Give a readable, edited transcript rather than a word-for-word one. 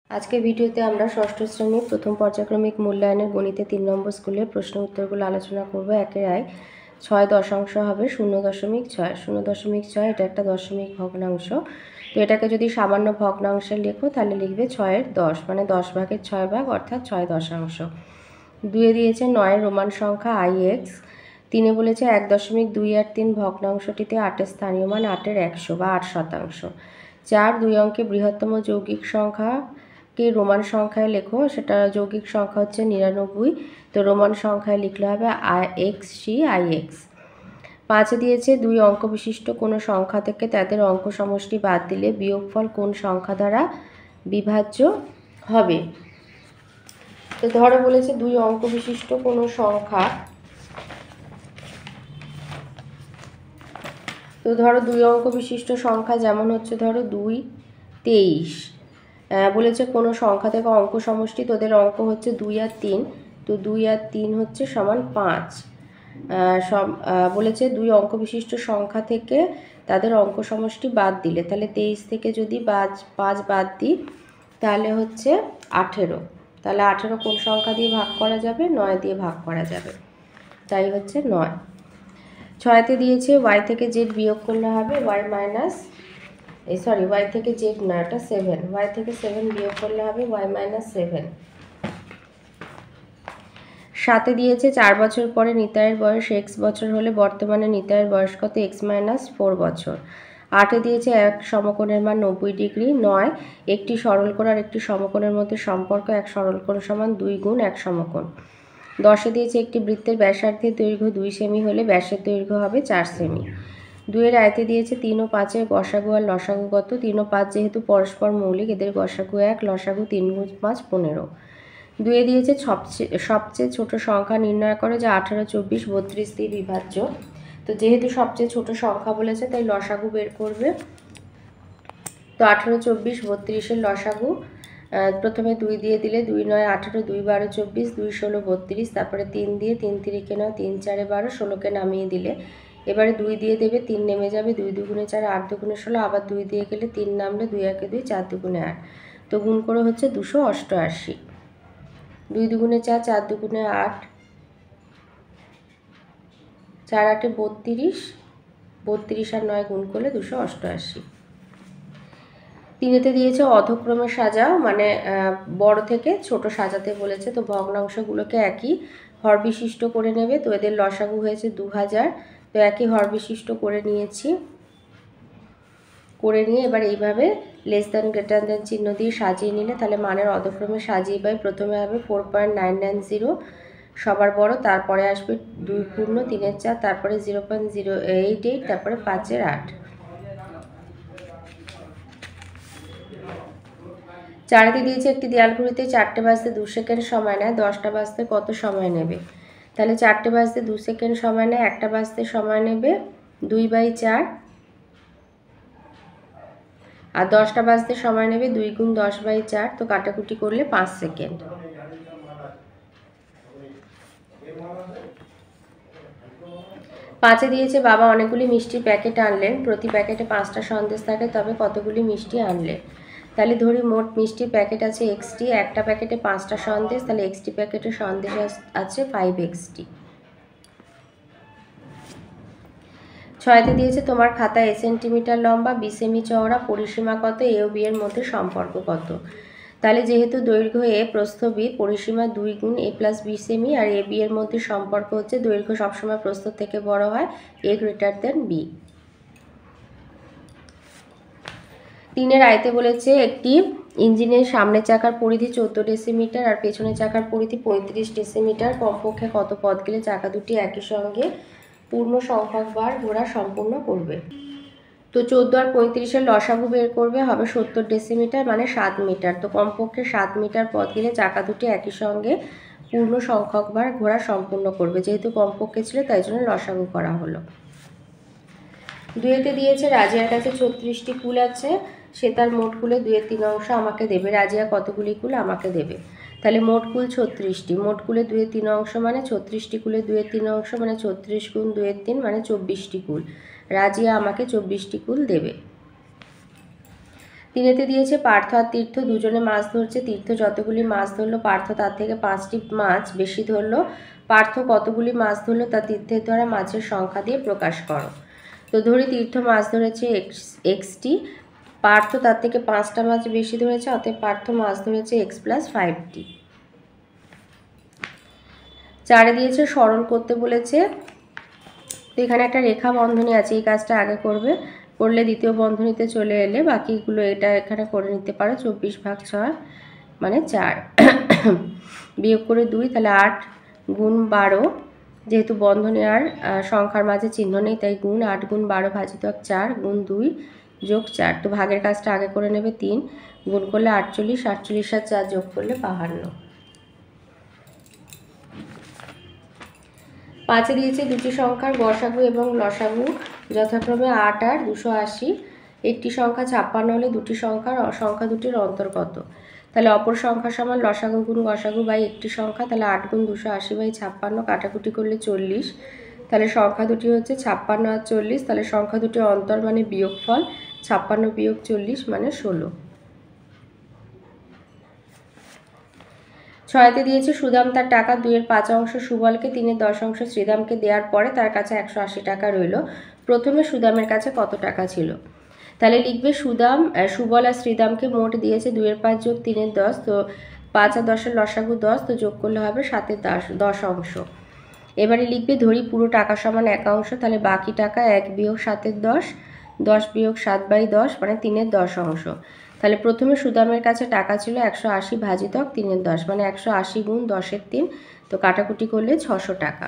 আজকের ভিডিওতে আমরা ষষ্ঠ শ্রেণীর প্রথম পর্যায়ক্রমিক মূল্যায়নের গণিতে 3 নম্বর স্কুলের প্রশ্ন উত্তরগুলো আলোচনা করব। একের আয় 6 দশাংশ হবে 0.6। 0.6 এটা একটা দশমিক ভগ্নাংশ। তো এটাকে যদি সামান্য ভগ্নাংশে লেখো তাহলে লিখবে 6-এর 10, মানে 10 ভাগের 6 ভাগ অর্থাৎ 6 দশাংশ। 2-এ দিয়েছে 9 রোমান সংখ্যা ix। 3-এ বলেছে 1.283 ভগ্নাংশটিতে 8-এর স্থানীয় মান 8-এর 100 বা 8%। 4 2 অঙ্কে বৃহত্তম যৌগিক সংখ্যাকে রোমান সংখ্যায় লেখো। সেটা যৌগিক সংখ্যা হচ্ছে 99, তো রোমান সংখ্যায় লিখলে হবে ix। 5-এ দিয়েছে 2 অঙ্ক বিশিষ্ট কোনো সংখ্যা থেকে তাদের অঙ্ক সমষ্টি বাদ দিলে বিয়োগফল কোন সংখ্যা দ্বারা বিভাজ্য হবে। তো ধরো বলেছে 2 অঙ্ক বিশিষ্ট কোনো সংখ্যা, তো ধরো 2 অঙ্ক বিশিষ্ট সংখ্যা যেমন হচ্ছে ধরো 2 23। বলেছে কোনো সংখ্যা থেকে অঙ্ক সমষ্টি, তোদের অঙ্ক হচ্ছে 2 আর 3, তো 2 আর 3 হচ্ছে সমান 5। বলেছে 2 অঙ্ক বিশিষ্ট সংখ্যা থেকে তাদের অঙ্ক সমষ্টি বাদ দিলে, তাহলে 23 থেকে যদি 5 বাদ দিই তাহলে হচ্ছে 18। তাহলে 18 কোন সংখ্যা দিয়ে ভাগ করা যাবে? 9 দিয়ে ভাগ করা যাবে, তাই হচ্ছে 9। 6-তে দিয়েছে y থেকে z বিয়োগ করলে হবে y থেকে z না, এটা 7, y থেকে 7 বিয়োগ করলে হবে y-7। 7-এ দিয়েছে 4 বছর পরে নিতাইয়ের বয়স x বছর হলে বর্তমানে নিতাইয়ের বয়স কত? x-4 বছর। 8-এ দিয়েছে এক সমকোণের মান 90 ডিগ্রি। 9 একটি সরলকোণ আর একটি সমকোণের মধ্যে সম্পর্ক এক সরলকোণ সমান 2 গুণ এক সমকোণ। 10-এ দিয়েছে একটি বৃত্তের ব্যাসার্ধের দৈর্ঘ্য 2 সেমি হলে ব্যাসের দৈর্ঘ্য হবে 4 সেমি। 2-এর আয়তে দিয়েছে 3 ও 5-এর গসাগু আর লসাগু কত? 3 ও 5 যেহেতু পরস্পর মৌলিক, এদের গসাগু 1, লসাগু 3 গুণ 5 15। 2-এ দিয়েছে সবচেয়ে ছোট সংখ্যা নির্ণয় করে যা 18, 24, 32 দিয়ে বিভাজ্য। তো যেহেতু সবচেয়ে ছোট সংখ্যা বলেছে তাই লসাগু বের করবে। তো 18, 24, 32-এর লসাগু প্রথমে 2 দিয়ে দিলে 2 9 18, 2 12 24, 2 16 32, তারপরে 3 দিয়ে 3 3 9, 3 4 12, 16কে নামিয়ে দিলে এবারে 2 দিয়ে দেবে, 3 নেমে যাবে, 2 দুগুণে 4, 8 দুগুণে 16, আবার 2 দিয়ে গেলে 3 নামলে 2 1 2, 4 দুগুণে 8, তো গুণ করে হচ্ছে 288। 2 দুগুণে 4, 4 দুগুণে 8, 4 8 32, 32 আর 9 গুণ করলে 288। 3-এতে দিয়েছে অধক্রমে সাজাও, মানে বড় থেকে ছোট সাজাতে বলেছে। তো ভগ্নাংশগুলোকে একই হর বিশিষ্ট করে নেবে। তো এদের লসাগু হয়েছে 2000, তো একই হর বিশিষ্ট করে নিয়েছি। করে নিয়ে এবার এইভাবে লেস দ্যান গ্রেটার দ্যান চিহ্ন দিয়ে সাজিয়ে নিলে তাহলে মানের অধক্রমে সাজিয়ে পাই। প্রথমে হবে 4.990 সবার বড়, তারপরে আসবে 2 পূর্ণ 3-এর 4, তারপরে 0.088, তারপরে 5-এর 8। 4-তে দিয়েছে একটি দেয়াল ঘড়িতে 4টে বাজতে 2 সেকেন্ড সময় নেয়, 10টা বাজতে কত সময় নেবে? তাহলে 4টে বাজতে 2 সেকেন্ড সময় নেয়, 1টা বাজতে সময় নেবে 2/4, আর 10টা বাজতে সময় নেবে 2 গুণ 10/4, তো কাটাকুটি করলে 5 সেকেন্ড। 5-এ দিয়েছে বাবা অনেকগুলি মিষ্টির প্যাকেট আনলেন, প্রতি প্যাকেটে 5টা সন্দেশ থাকে, তবে কতগুলি মিষ্টি আনলেন? তাহলে ধরি মোট মিষ্টির প্যাকেট আছে xটি, একটা প্যাকেটে 5টা সন্দেশ, তাহলে xটি প্যাকেটে সন্দেশ আছে 5xটি। 6-তে দিয়েছে তোমার খাতা a সেন্টিমিটার লম্বা, b সেমি চওড়া, পরিসীমা কত? a ও b এর মধ্যে সম্পর্ক কত? তাহলে যেহেতু দৈর্ঘ্য a, প্রস্থ b, পরিসীমা 2 গুণ a + b সেমি, আর a b এর মধ্যে সম্পর্ক হচ্ছে দৈর্ঘ্য সবসময় প্রস্থ থেকে বড় হয়, a > b। 3-এর আয়তে বলেছে একটি ইঞ্জিনের সামনের চাকার পরিধি 14 ডেসিমিটার আর পেছনের চাকার পরিধি 35 ডেসিমিটার। কমপক্ষে কত পথ গেলে চাকা দুটি একই সঙ্গে পূর্ণ সংখ্যক বার ঘোরা সম্পূর্ণ করবে? তো 14 আর 35-এর লসাগু বের করবে, হবে 70 ডেসিমিটার, মানে 7 মিটার। তো কমপক্ষে 7 মিটার পথ গেলে চাকা দুটি একই সঙ্গে পূর্ণ সংখ্যক বার ঘোরা সম্পূর্ণ করবে। যেহেতু কমপক্ষে ছিল তাই জন্য লসাগু করা হলো। 2-এতে দিয়েছে রাজিয়ার কাছে 36টি কুল আছে, সে তার মোট কুলে 2/3 অংশ আমাকে দেবে। রাজিয়া কতগুলি কুল আমাকে দেবে? তাহলে মোট কুল 36টি, মোট কুলে 2/3 অংশ মানে 36টি কুলে 2/3 অংশ মানে 36 গুণ 2/3 মানে 24টি কুল। রাজিয়া আমাকে 24টি কুল দেবে। 3-তে দিয়েছে পার্থ আর তীর্থ দুজনে মাছ ধরছে। তীর্থ যতগুলি মাছ ধরলো পার্থ তার থেকে 5টি মাছ বেশি ধরলো। পার্থ কতগুলি মাছ ধরলো তা তীর্থের দ্বারা মাছের সংখ্যা দিয়ে প্রকাশ করো। তো ধরি তীর্থ মাছ ধরেছে এক্সটি, পার্থ তার থেকে 5টা মাছ বেশি ধরেছে, অতএব পার্থ মাছ ধরেছে x+5টি। 4-এ দিয়েছে সরল করতে বলেছে। তো এখানে একটা রেখা বন্ধনী আছে, এই কাজটা আগে করবে, করলে দ্বিতীয় বন্ধনীতে চলে এলে বাকিগুলো এটা এখানে করে নিতে পারো। 24/6 মানে 4 বিয়োগ করে 2, তাহলে 8 গুণ 12, যেহেতু বন্ধনী আর সংখ্যার মাঝে চিহ্ন নেই তাই গুণ 8 গুণ 12 ভাজিতক 4 গুণ 2 যোগ 4। তো ভাগের কাজটা আগে করে নেবে। 3 গুণ করলে 48, 48 আর 4 যোগ করলে 52। 5-এ দিয়েছে দুটি সংখ্যার গসাগু এবং লসাগু যথাক্রমে 8 আর 280। একটি সংখ্যা 56 হলে দুটি সংখ্যা দুটির অন্তর কত? তাহলে অপর সংখ্যা সমান লসাগু গুণ গসাগু বাই একটি সংখ্যা, তাহলে 8 গুণ 280 বাই 56, কাটাকুটি করলে 40। তাহলে সংখ্যা দুটি হচ্ছে 56 আর 40, তাহলে সংখ্যা দুটির অন্তর মানে বিয়োগফল, 56 বিয়োগ 40 মানে 16। 6-তে দিয়েছে সুদাম তার টাকা 2-এর 5 অংশ সুবলকে, 3-এর 10 অংশ শ্রীদামকে দেওয়ার পরে তার কাছে 180 টাকা রইল। প্রথমে সুদামের কাছে কত টাকা ছিল? তাহলে লিখবে সুবল আর শ্রীদামকে মোট দিয়েছে 2-এর 5 যোগ 3-এর 10, তো 5 আর 10-এর লসাগু 10, তো যোগ করলে হবে 7-এর 10 অংশ। এবারে লিখবে ধরি পুরো টাকা সমান 1 অংশ, তাহলে বাকি টাকা 1 বিয়োগ 7-এর 10, 10 বিয়োগ 7/10 মানে 3-এর 10 অংশ। তাহলে প্রথমে সুদামের কাছে টাকা ছিল 180 ভাজিতক 3-এর 10 মানে 180 গুণ 10-এর 3, তো কাটাকুটি করলে 600 টাকা।